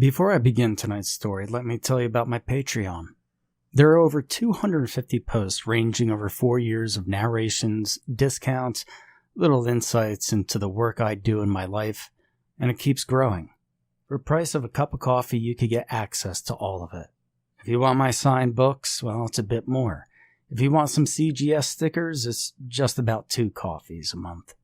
Before I begin tonight's story, let me tell you about my Patreon. There are over 250 posts ranging over 4 years of narrations, discounts, little insights into the work I do in my life, and it keeps growing. For the price of a cup of coffee, you could get access to all of it. If you want my signed books, well, it's a bit more. If you want some CGS stickers, it's just about 2 coffees a month.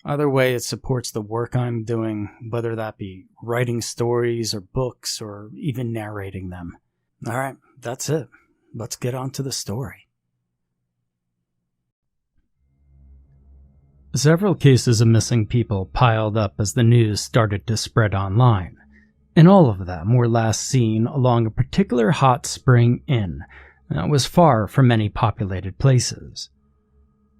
Either way, it supports the work I'm doing, whether that be writing stories or books or even narrating them. Alright, that's it. Let's get on to the story. Several cases of missing people piled up as the news started to spread online, and all of them were last seen along a particular hot spring inn that was far from many populated places.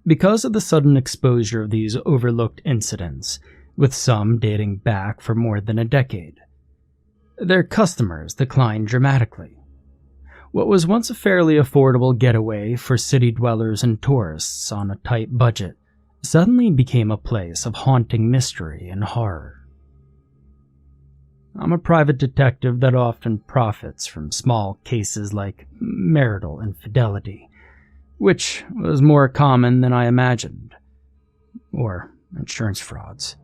Because of the sudden exposure of these overlooked incidents, with some dating back for more than a decade, their customers declined dramatically. What was once a fairly affordable getaway for city dwellers and tourists on a tight budget suddenly became a place of haunting mystery and horror. I'm a private detective that often profits from small cases like marital infidelity, which was more common than I imagined, or insurance frauds.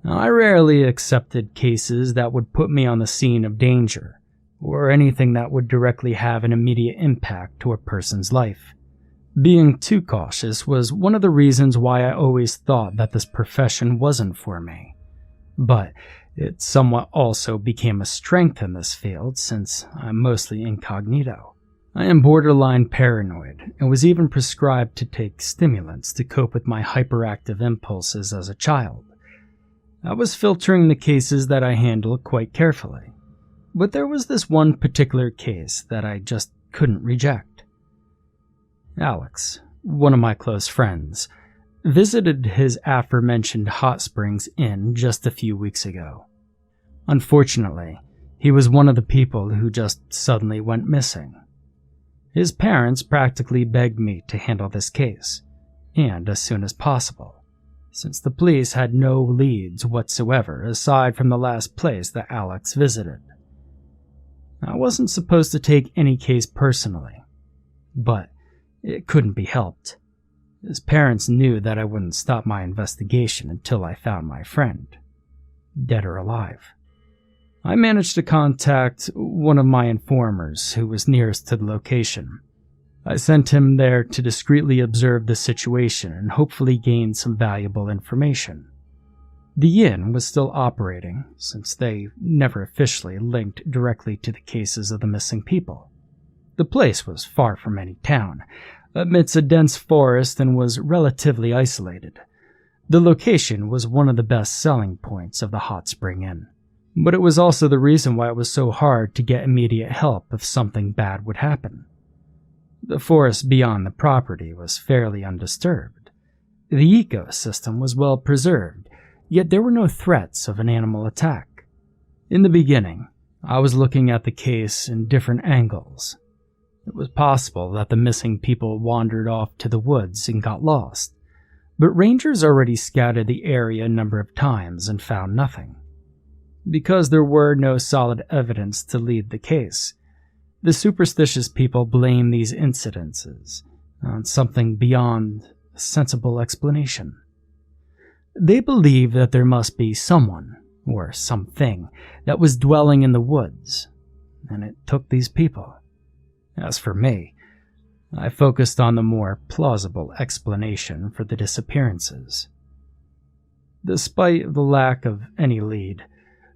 Now, I rarely accepted cases that would put me on the scene of danger, or anything that would directly have an immediate impact to a person's life. Being too cautious was one of the reasons why I always thought that this profession wasn't for me. But it somewhat also became a strength in this field since I'm mostly incognito. I am borderline paranoid and was even prescribed to take stimulants to cope with my hyperactive impulses as a child. I was filtering the cases that I handled quite carefully, but there was this one particular case that I just couldn't reject. Alex, one of my close friends, visited his aforementioned hot springs inn just a few weeks ago. Unfortunately, he was one of the people who just suddenly went missing. His parents practically begged me to handle this case, and as soon as possible, since the police had no leads whatsoever aside from the last place that Alex visited. I wasn't supposed to take any case personally, but it couldn't be helped. His parents knew that I wouldn't stop my investigation until I found my friend, dead or alive. I managed to contact one of my informers who was nearest to the location. I sent him there to discreetly observe the situation and hopefully gain some valuable information. The inn was still operating, since they never officially linked directly to the cases of the missing people. The place was far from any town, amidst a dense forest, and was relatively isolated. The location was one of the best selling points of the hot spring inn. But it was also the reason why it was so hard to get immediate help if something bad would happen. The forest beyond the property was fairly undisturbed. The ecosystem was well preserved, yet there were no threats of an animal attack. In the beginning, I was looking at the case in different angles. It was possible that the missing people wandered off to the woods and got lost, but rangers already scouted the area a number of times and found nothing. Because there were no solid evidence to lead the case, the superstitious people blame these incidences on something beyond a sensible explanation. They believe that there must be someone, or something, that was dwelling in the woods, and it took these people. As for me, I focused on the more plausible explanation for the disappearances. Despite the lack of any lead,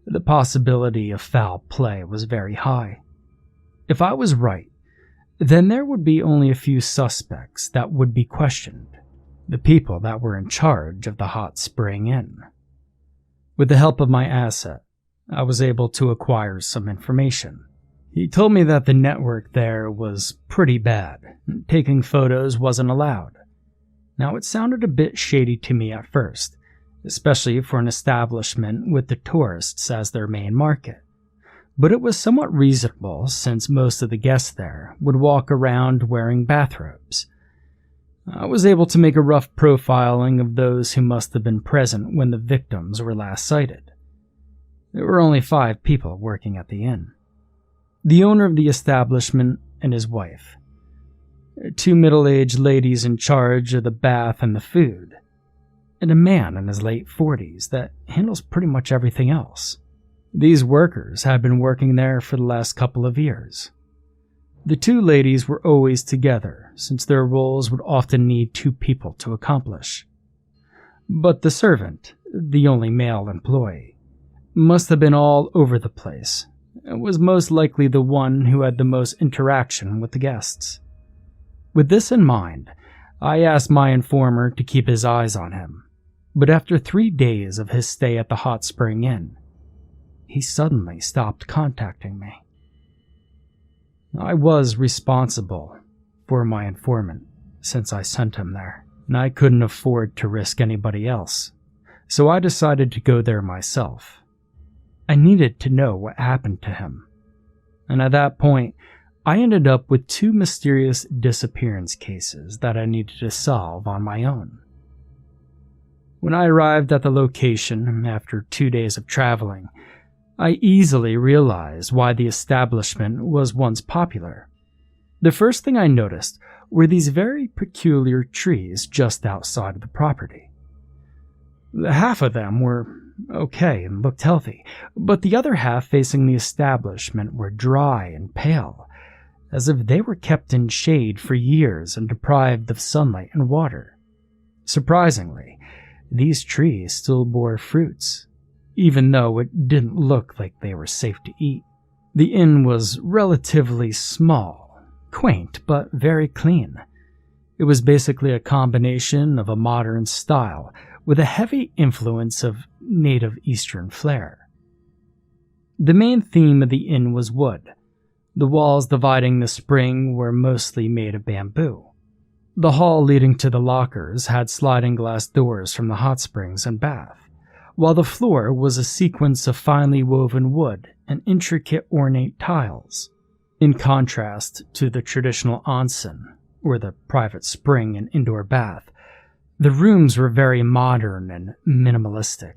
the possibility of foul play was very high. If I was right, then there would be only a few suspects that would be questioned, the people that were in charge of the hot spring inn. With the help of my asset, I was able to acquire some information. He told me that the network there was pretty bad. Taking photos wasn't allowed. Now, it sounded a bit shady to me at first, especially for an establishment with the tourists as their main market. But it was somewhat reasonable since most of the guests there would walk around wearing bathrobes. I was able to make a rough profiling of those who must have been present when the victims were last sighted. There were only 5 people working at the inn. The owner of the establishment and his wife. 2 middle-aged ladies in charge of the bath and the food. And a man in his late 40s that handles pretty much everything else. These workers had been working there for the last couple of years. The 2 ladies were always together, since their roles would often need 2 people to accomplish. But the servant, the only male employee, must have been all over the place, and was most likely the one who had the most interaction with the guests. With this in mind, I asked my informer to keep his eyes on him, but after 3 days of his stay at the Hot Spring Inn, he suddenly stopped contacting me. I was responsible for my informant since I sent him there, and I couldn't afford to risk anybody else, so I decided to go there myself. I needed to know what happened to him, and at that point, I ended up with 2 mysterious disappearance cases that I needed to solve on my own. When I arrived at the location after 2 days of traveling, I easily realized why the establishment was once popular. The first thing I noticed were these very peculiar trees just outside of the property. Half of them were okay and looked healthy, but the other half facing the establishment were dry and pale, as if they were kept in shade for years and deprived of sunlight and water. Surprisingly, these trees still bore fruits, even though it didn't look like they were safe to eat. The inn was relatively small, quaint, but very clean. It was basically a combination of a modern style with a heavy influence of native Eastern flair. The main theme of the inn was wood. The walls dividing the spring were mostly made of bamboo. The hall leading to the lockers had sliding glass doors from the hot springs and bath, while the floor was a sequence of finely woven wood and intricate ornate tiles. In contrast to the traditional onsen, or the private spring and indoor bath, the rooms were very modern and minimalistic.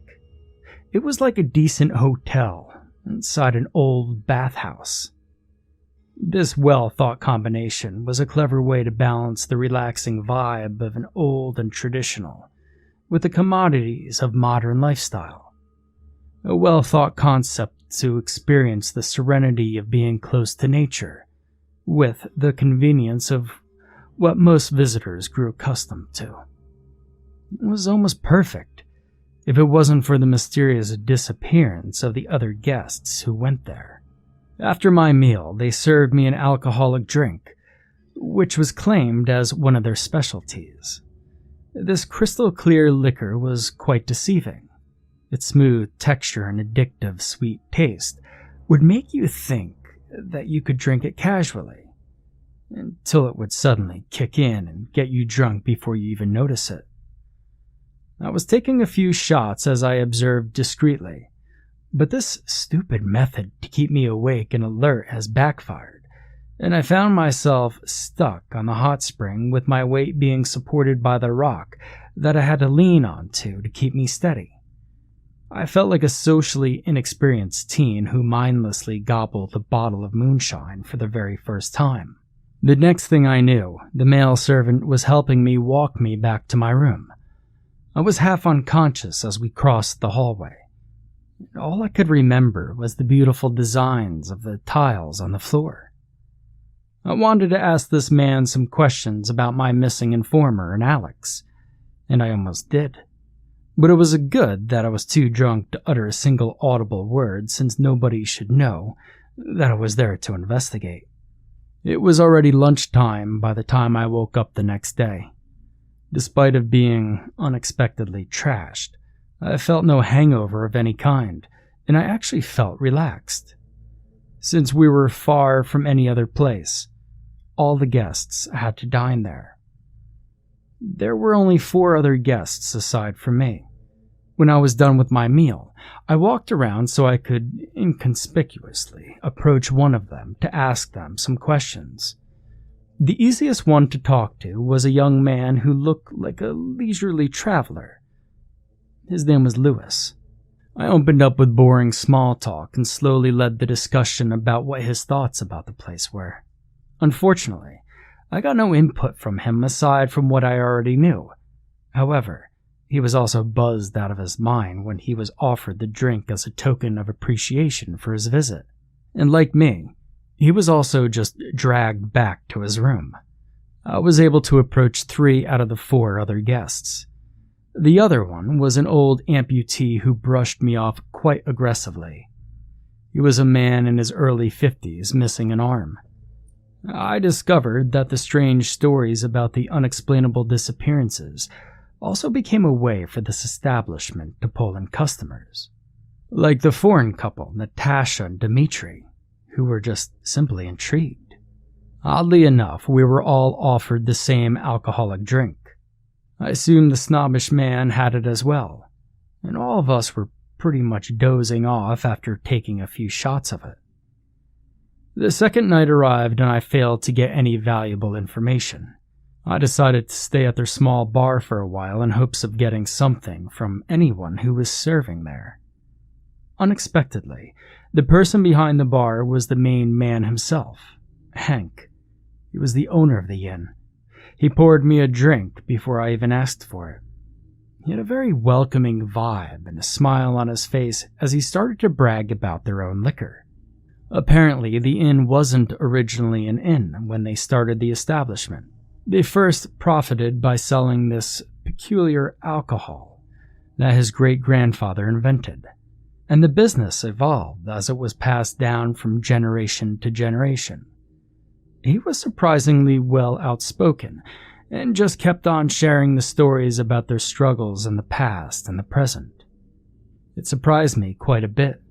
It was like a decent hotel inside an old bathhouse. This well-thought combination was a clever way to balance the relaxing vibe of an old and traditional with the commodities of modern lifestyle. A well-thought concept to experience the serenity of being close to nature with the convenience of what most visitors grew accustomed to. It was almost perfect if it wasn't for the mysterious disappearance of the other guests who went there. After my meal, they served me an alcoholic drink, which was claimed as one of their specialties. This crystal-clear liquor was quite deceiving. Its smooth texture and addictive sweet taste would make you think that you could drink it casually, until it would suddenly kick in and get you drunk before you even notice it. I was taking a few shots as I observed discreetly, but this stupid method to keep me awake and alert has backfired, and I found myself stuck on the hot spring with my weight being supported by the rock that I had to lean onto to keep me steady. I felt like a socially inexperienced teen who mindlessly gobbled a bottle of moonshine for the very first time. The next thing I knew, the male servant was helping me walk me back to my room. I was half unconscious as we crossed the hallway. All I could remember was the beautiful designs of the tiles on the floor. I wanted to ask this man some questions about my missing informer and Alex, and I almost did. But it was good that I was too drunk to utter a single audible word, since nobody should know that I was there to investigate. It was already lunchtime by the time I woke up the next day. Despite of being unexpectedly trashed, I felt no hangover of any kind, and I actually felt relaxed. Since we were far from any other place, all the guests had to dine there. There were only 4 other guests aside from me. When I was done with my meal, I walked around so I could inconspicuously approach one of them to ask them some questions. The easiest one to talk to was a young man who looked like a leisurely traveler. His name was Lewis. I opened up with boring small talk and slowly led the discussion about what his thoughts about the place were. Unfortunately, I got no input from him aside from what I already knew. However, he was also buzzed out of his mind when he was offered the drink as a token of appreciation for his visit. And like me, he was also just dragged back to his room. I was able to approach 3 out of the 4 other guests. The other one was an old amputee who brushed me off quite aggressively. He was a man in his early 50s, missing an arm. I discovered that the strange stories about the unexplainable disappearances also became a way for this establishment to pull in customers. Like the foreign couple, Natasha and Dmitri, who were just simply intrigued. Oddly enough, we were all offered the same alcoholic drink. I assumed the snobbish man had it as well, and all of us were pretty much dozing off after taking a few shots of it. The second night arrived and I failed to get any valuable information. I decided to stay at their small bar for a while in hopes of getting something from anyone who was serving there. Unexpectedly, the person behind the bar was the main man himself, Hank. He was the owner of the inn. He poured me a drink before I even asked for it. He had a very welcoming vibe and a smile on his face as he started to brag about their own liquor. Apparently, the inn wasn't originally an inn when they started the establishment. They first profited by selling this peculiar alcohol that his great-grandfather invented, and the business evolved as it was passed down from generation to generation. He was surprisingly well outspoken, and just kept on sharing the stories about their struggles in the past and the present. It surprised me quite a bit,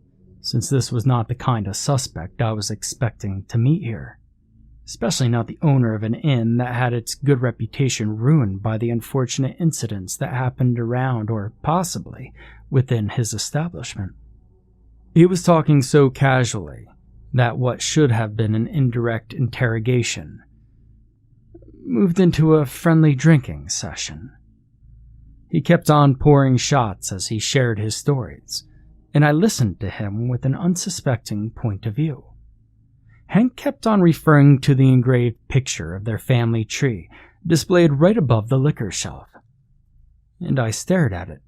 since this was not the kind of suspect I was expecting to meet here, especially not the owner of an inn that had its good reputation ruined by the unfortunate incidents that happened around or possibly within his establishment. He was talking so casually that what should have been an indirect interrogation moved into a friendly drinking session. He kept on pouring shots as he shared his stories, and I listened to him with an unsuspecting point of view. Hank kept on referring to the engraved picture of their family tree displayed right above the liquor shelf, and I stared at it,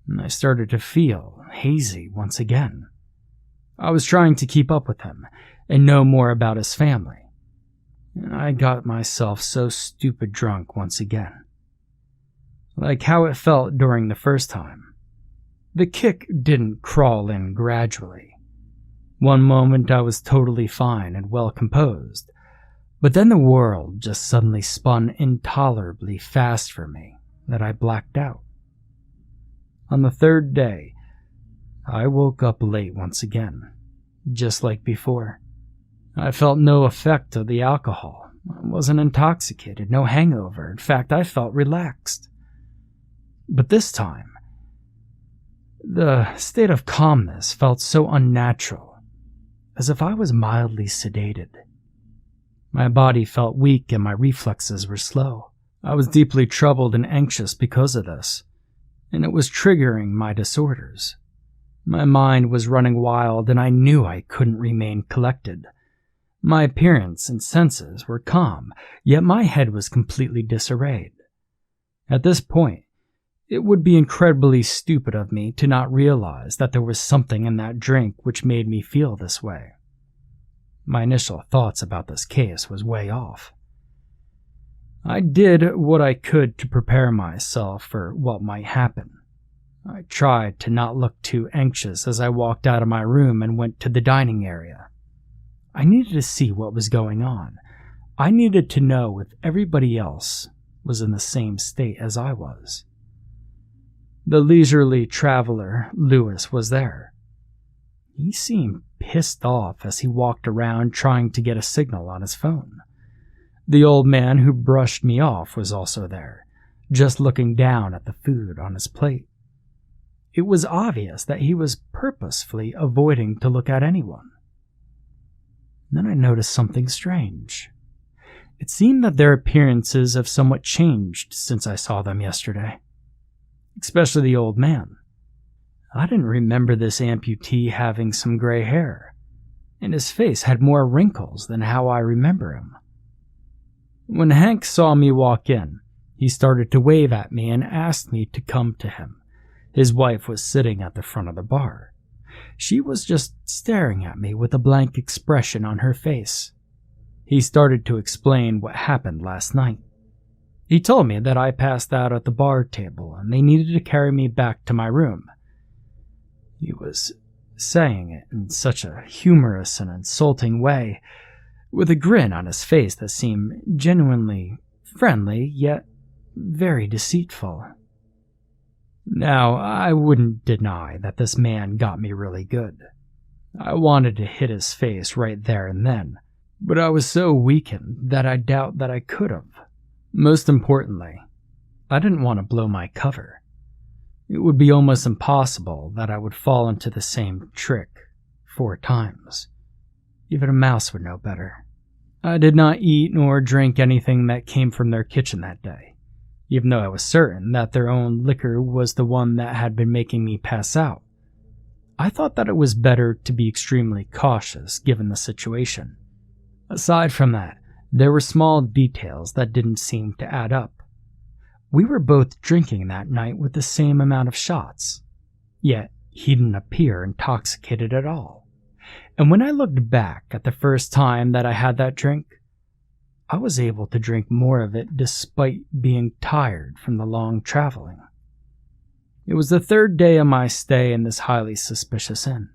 and I started to feel hazy once again. I was trying to keep up with him and know more about his family, and I got myself so stupid drunk once again. Like how it felt during the first time. The kick didn't crawl in gradually. One moment I was totally fine and well composed, but then the world just suddenly spun intolerably fast for me that I blacked out. On the 3rd day, I woke up late once again, just like before. I felt no effect of the alcohol. I wasn't intoxicated, no hangover. In fact, I felt relaxed. But this time, the state of calmness felt so unnatural, as if I was mildly sedated. My body felt weak and my reflexes were slow. I was deeply troubled and anxious because of this, and it was triggering my disorders. My mind was running wild, and I knew I couldn't remain collected. My appearance and senses were calm, yet my head was completely disarrayed. At this point, it would be incredibly stupid of me to not realize that there was something in that drink which made me feel this way. My initial thoughts about this case was way off. I did what I could to prepare myself for what might happen. I tried to not look too anxious as I walked out of my room and went to the dining area. I needed to see what was going on. I needed to know if everybody else was in the same state as I was. The leisurely traveler, Lewis, was there. He seemed pissed off as he walked around trying to get a signal on his phone. The old man who brushed me off was also there, just looking down at the food on his plate. It was obvious that he was purposefully avoiding to look at anyone. Then I noticed something strange. It seemed that their appearances have somewhat changed since I saw them yesterday, especially the old man. I didn't remember this amputee having some gray hair, and his face had more wrinkles than how I remember him. When Hank saw me walk in, he started to wave at me and asked me to come to him. His wife was sitting at the front of the bar. She was just staring at me with a blank expression on her face. He started to explain what happened last night. He told me that I passed out at the bar table and they needed to carry me back to my room. He was saying it in such a humorous and insulting way, with a grin on his face that seemed genuinely friendly, yet very deceitful. Now, I wouldn't deny that this man got me really good. I wanted to hit his face right there and then, but I was so weakened that I doubt that I could have. Most importantly, I didn't want to blow my cover. It would be almost impossible that I would fall into the same trick 4 times. Even a mouse would know better. I did not eat nor drink anything that came from their kitchen that day, even though I was certain that their own liquor was the one that had been making me pass out. I thought that it was better to be extremely cautious given the situation. Aside from that, there were small details that didn't seem to add up. We were both drinking that night with the same amount of shots, yet he didn't appear intoxicated at all. And when I looked back at the first time that I had that drink, I was able to drink more of it despite being tired from the long traveling. It was the 3rd day of my stay in this highly suspicious inn.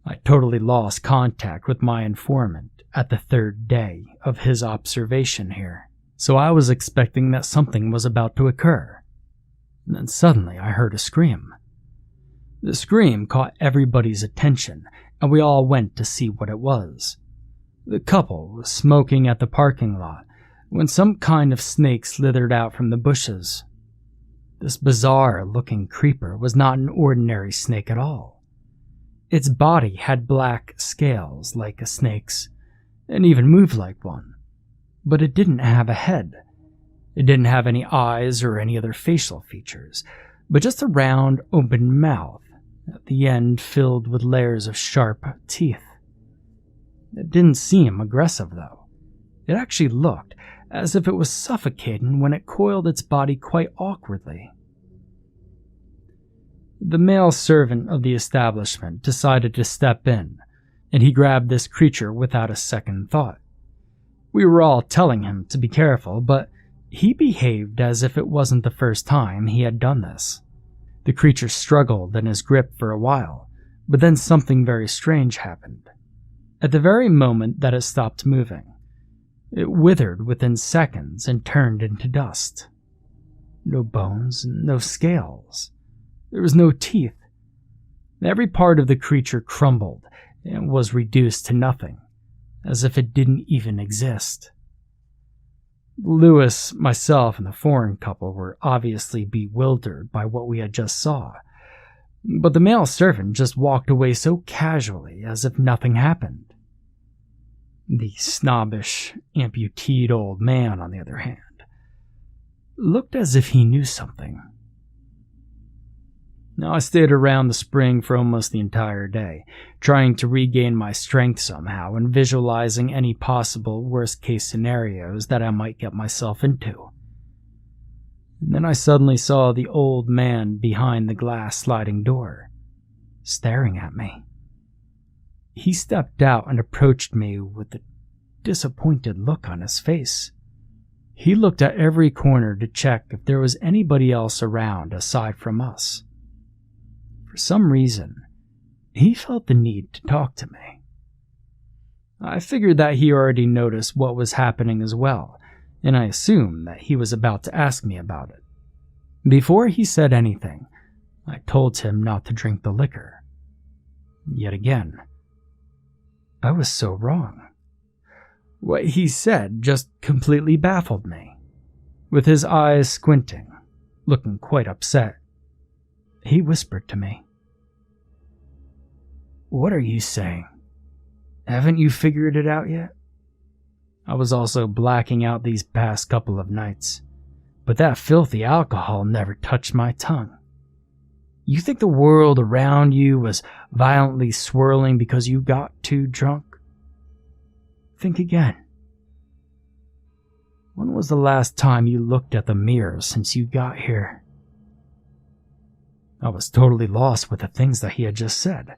I totally lost contact with my informant at the 3rd day of his observation here, so I was expecting that something was about to occur. And then suddenly I heard a scream. The scream caught everybody's attention, and we all went to see what it was. The couple was smoking at the parking lot when some kind of snake slithered out from the bushes. This bizarre-looking creature was not an ordinary snake at all. Its body had black scales like a snake's, and even moved like one, but it didn't have a head. It didn't have any eyes or any other facial features, but just a round, open mouth, at the end filled with layers of sharp teeth. It didn't seem aggressive, though. It actually looked as if it was suffocating when it coiled its body quite awkwardly. The male servant of the establishment decided to step in, and he grabbed this creature without a second thought. We were all telling him to be careful, but he behaved as if it wasn't the first time he had done this. The creature struggled in his grip for a while, but then something very strange happened. At the very moment that it stopped moving, it withered within seconds and turned into dust. No bones, no scales. There was no teeth. Every part of the creature crumbled and was reduced to nothing, as if it didn't even exist. Lewis, myself, and the foreign couple were obviously bewildered by what we had just saw, but the male servant just walked away so casually as if nothing happened. The snobbish, amputeed old man, on the other hand, looked as if he knew something. Now, I stayed around the spring for almost the entire day, trying to regain my strength somehow and visualizing any possible worst-case scenarios that I might get myself into. And then I suddenly saw the old man behind the glass sliding door, staring at me. He stepped out and approached me with a disappointed look on his face. He looked at every corner to check if there was anybody else around aside from us. For some reason, he felt the need to talk to me. I figured that he already noticed what was happening as well, and I assumed that he was about to ask me about it. Before he said anything, I told him not to drink the liquor. Yet again, I was so wrong. What he said just completely baffled me. With his eyes squinting, looking quite upset, he whispered to me, "What are you saying? Haven't you figured it out yet?" I was also blacking out these past couple of nights, but that filthy alcohol never touched my tongue. You think the world around you was violently swirling because you got too drunk? Think again. When was the last time you looked at the mirror since you got here? I was totally lost with the things that he had just said.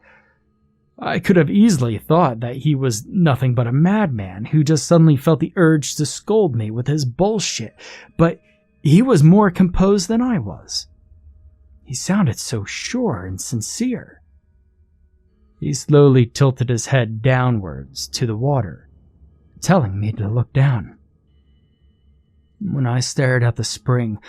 I could have easily thought that he was nothing but a madman who just suddenly felt the urge to scold me with his bullshit, but he was more composed than I was. He sounded so sure and sincere. He slowly tilted his head downwards to the water, telling me to look down. When I stared at the spring,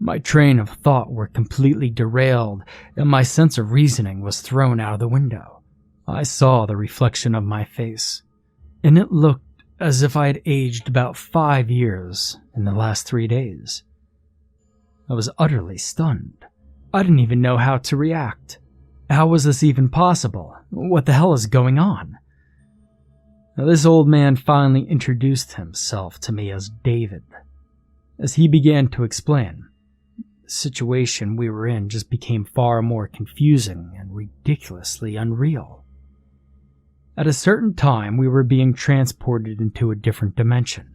my train of thought were completely derailed and my sense of reasoning was thrown out of the window. I saw the reflection of my face, and it looked as if I had aged about 5 years in the last 3 days. I was utterly stunned. I didn't even know how to react. How was this even possible? What the hell is going on? Now, this old man finally introduced himself to me as David. As he began to explain, the situation we were in just became far more confusing and ridiculously unreal. At a certain time, we were being transported into a different dimension.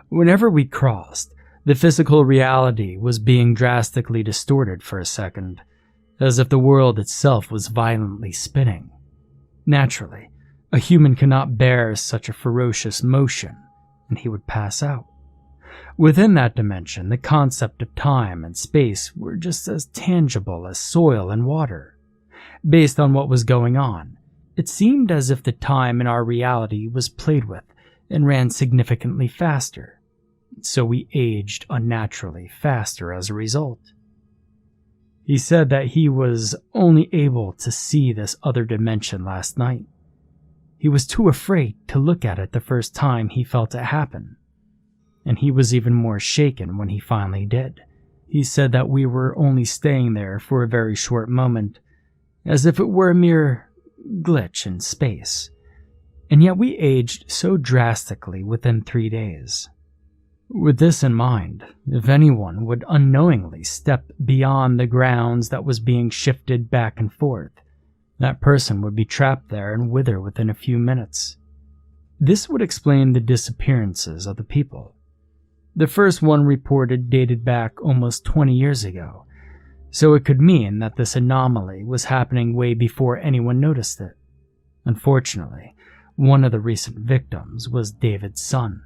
Whenever we crossed, the physical reality was being drastically distorted for a second, as if the world itself was violently spinning. Naturally, a human cannot bear such a ferocious motion, and he would pass out. Within that dimension, the concept of time and space were just as tangible as soil and water. Based on what was going on, it seemed as if the time in our reality was played with and ran significantly faster, so we aged unnaturally faster as a result. He said that he was only able to see this other dimension last night. He was too afraid to look at it the first time he felt it happen, and he was even more shaken when he finally did. He said that we were only staying there for a very short moment, as if it were a mere glitch in space, and yet we aged so drastically within 3 days. With this in mind, if anyone would unknowingly step beyond the grounds that was being shifted back and forth, that person would be trapped there and wither within a few minutes. This would explain the disappearances of the people. The first one reported dated back almost 20 years ago, so it could mean that this anomaly was happening way before anyone noticed it. Unfortunately, one of the recent victims was David's son.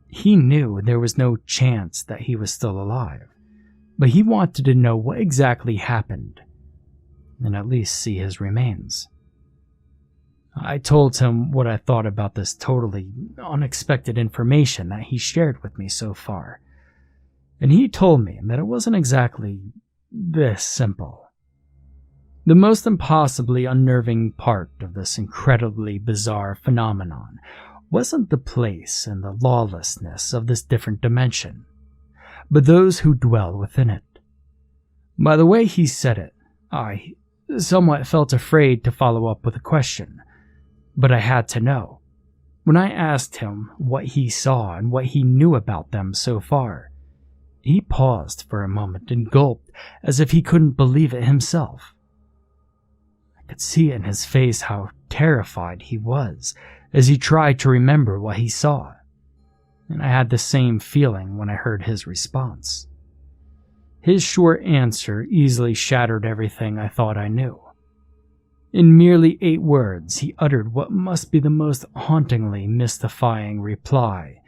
He knew there was no chance that he was still alive, but he wanted to know what exactly happened, and at least see his remains. I told him what I thought about this totally unexpected information that he shared with me so far, and he told me that it wasn't exactly this simple. The most impossibly unnerving part of this incredibly bizarre phenomenon wasn't the place and the lawlessness of this different dimension, but those who dwell within it. By the way he said it, I somewhat felt afraid to follow up with a question, but I had to know. When I asked him what he saw and what he knew about them so far, he paused for a moment and gulped as if he couldn't believe it himself. I could see in his face how terrified he was as he tried to remember what he saw, and I had the same feeling when I heard his response. His short answer easily shattered everything I thought I knew. In merely 8 words, he uttered what must be the most hauntingly mystifying reply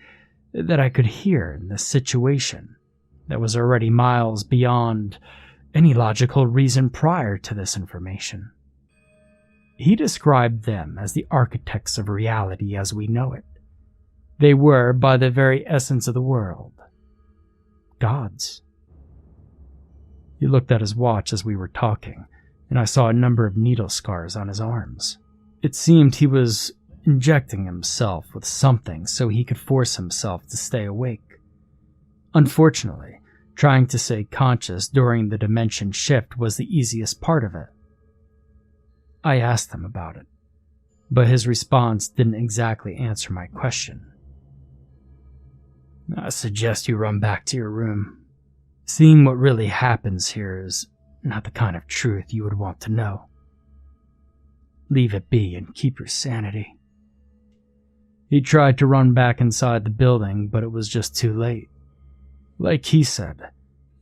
that I could hear in this situation that was already miles beyond any logical reason prior to this information. He described them as the architects of reality as we know it. They were, by the very essence of the world, gods. He looked at his watch as we were talking, and I saw a number of needle scars on his arms. It seemed he was injecting himself with something so he could force himself to stay awake. Unfortunately, trying to stay conscious during the dimension shift was the easiest part of it. I asked him about it, but his response didn't exactly answer my question. I suggest you run back to your room. Seeing what really happens here is not the kind of truth you would want to know. Leave it be and keep your sanity." He tried to run back inside the building, but it was just too late. Like he said,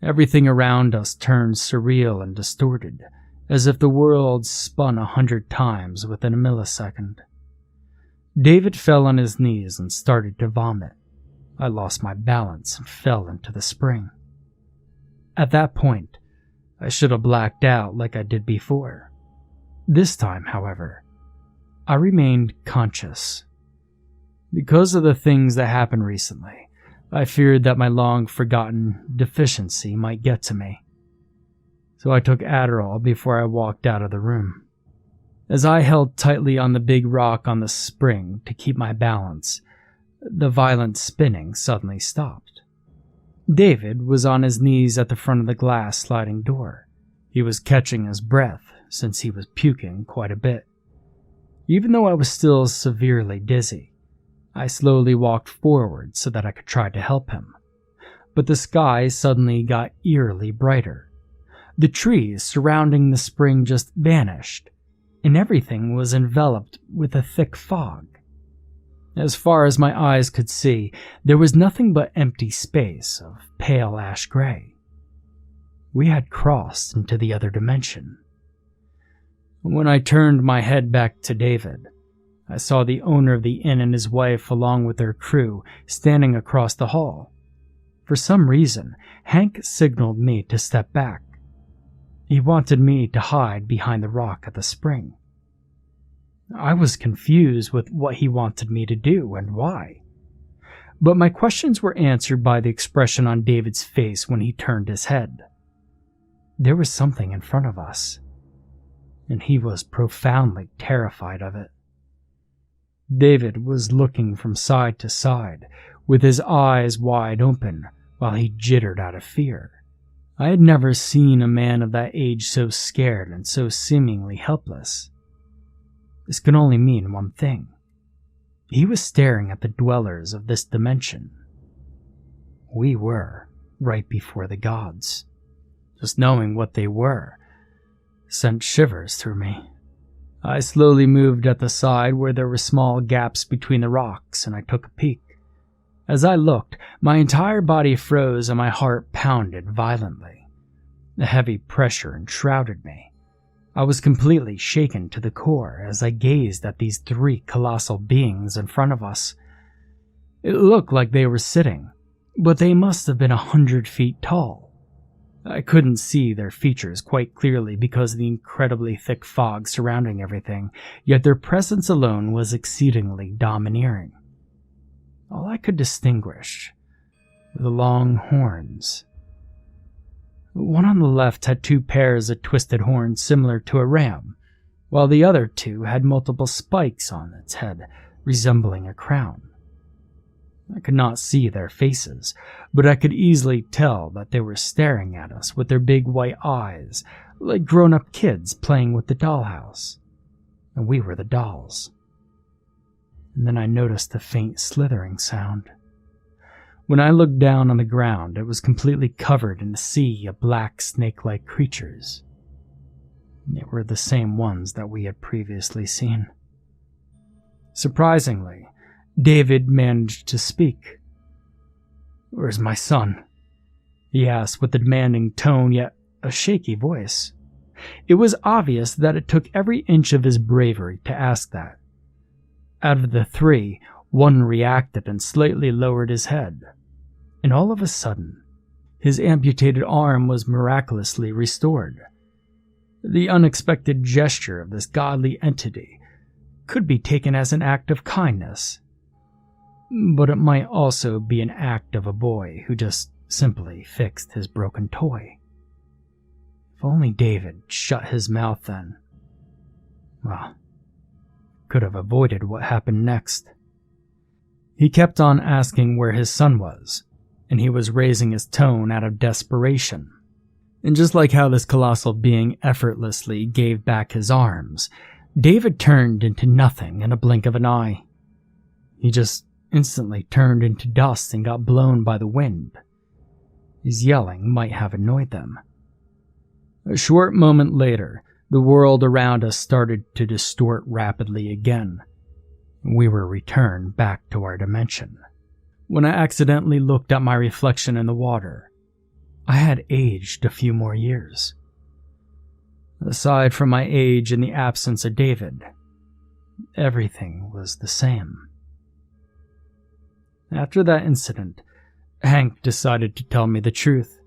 everything around us turned surreal and distorted, as if the world spun 100 times within a millisecond. David fell on his knees and started to vomit. I lost my balance and fell into the spring. At that point, I should have blacked out like I did before. This time, however, I remained conscious. Because of the things that happened recently, I feared that my long-forgotten deficiency might get to me. So I took Adderall before I walked out of the room. As I held tightly on the big rock on the spring to keep my balance, the violent spinning suddenly stopped. David was on his knees at the front of the glass sliding door. He was catching his breath since he was puking quite a bit. Even though I was still severely dizzy, I slowly walked forward so that I could try to help him. But the sky suddenly got eerily brighter. The trees surrounding the spring just vanished, and everything was enveloped with a thick fog. As far as my eyes could see, there was nothing but empty space of pale ash gray. We had crossed into the other dimension. When I turned my head back to David, I saw the owner of the inn and his wife along with their crew standing across the hall. For some reason, Hank signaled me to step back. He wanted me to hide behind the rock at the spring. I was confused with what he wanted me to do and why. But my questions were answered by the expression on David's face when he turned his head. There was something in front of us, and he was profoundly terrified of it. David was looking from side to side, with his eyes wide open, while he jittered out of fear. I had never seen a man of that age so scared and so seemingly helpless. This could only mean one thing. He was staring at the dwellers of this dimension. We were right before the gods. Just knowing what they were sent shivers through me. I slowly moved at the side where there were small gaps between the rocks, and I took a peek. As I looked, my entire body froze and my heart pounded violently. A heavy pressure enshrouded me. I was completely shaken to the core as I gazed at these 3 colossal beings in front of us. It looked like they were sitting, but they must have been 100 feet tall. I couldn't see their features quite clearly because of the incredibly thick fog surrounding everything, yet their presence alone was exceedingly domineering. All I could distinguish were the long horns. One on the left had 2 pairs of twisted horns similar to a ram, while the other 2 had multiple spikes on its head, resembling a crown. I could not see their faces, but I could easily tell that they were staring at us with their big white eyes, like grown-up kids playing with the dollhouse. And we were the dolls. And then I noticed a faint slithering sound. When I looked down on the ground, it was completely covered in a sea of black snake-like creatures. They were the same ones that we had previously seen. Surprisingly, David managed to speak. "Where's my son?" he asked with a demanding tone, yet a shaky voice. It was obvious that it took every inch of his bravery to ask that. Out of the 3, 1 reacted and slightly lowered his head. And all of a sudden, his amputated arm was miraculously restored. The unexpected gesture of this godly entity could be taken as an act of kindness, but it might also be an act of a boy who just simply fixed his broken toy. If only David shut his mouth then. Well, could have avoided what happened next. He kept on asking where his son was, and he was raising his tone out of desperation. And just like how this colossal being effortlessly gave back his arms, David turned into nothing in a blink of an eye. He just instantly turned into dust and got blown by the wind. His yelling might have annoyed them. A short moment later, the world around us started to distort rapidly again. We were returned back to our dimension. When I accidentally looked at my reflection in the water, I had aged a few more years. Aside from my age and the absence of David, everything was the same. After that incident, Hank decided to tell me the truth.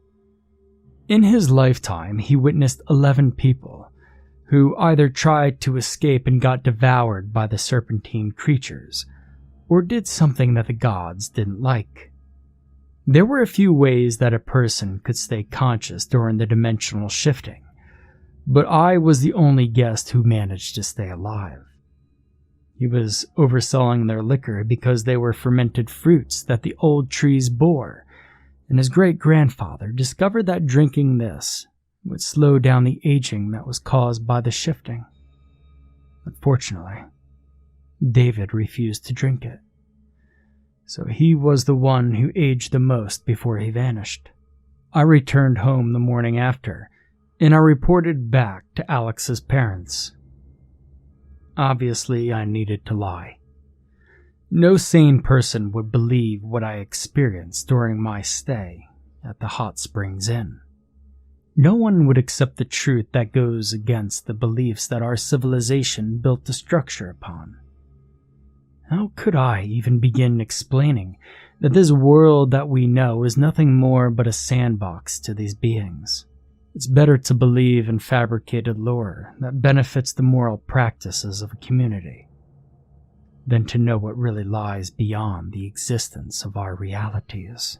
In his lifetime, he witnessed 11 people who either tried to escape and got devoured by the serpentine creatures, or did something that the gods didn't like. There were a few ways that a person could stay conscious during the dimensional shifting, but I was the only guest who managed to stay alive. He was overselling their liquor because they were fermented fruits that the old trees bore, and his great-grandfather discovered that drinking this would slow down the aging that was caused by the shifting. Unfortunately, David refused to drink it, so he was the one who aged the most before he vanished. I returned home the morning after, and I reported back to Alex's parents. Obviously, I needed to lie. No sane person would believe what I experienced during my stay at the Hot Springs Inn. No one would accept the truth that goes against the beliefs that our civilization built the structure upon. How could I even begin explaining that this world that we know is nothing more but a sandbox to these beings? It's better to believe in fabricated lore that benefits the moral practices of a community than to know what really lies beyond the existence of our realities.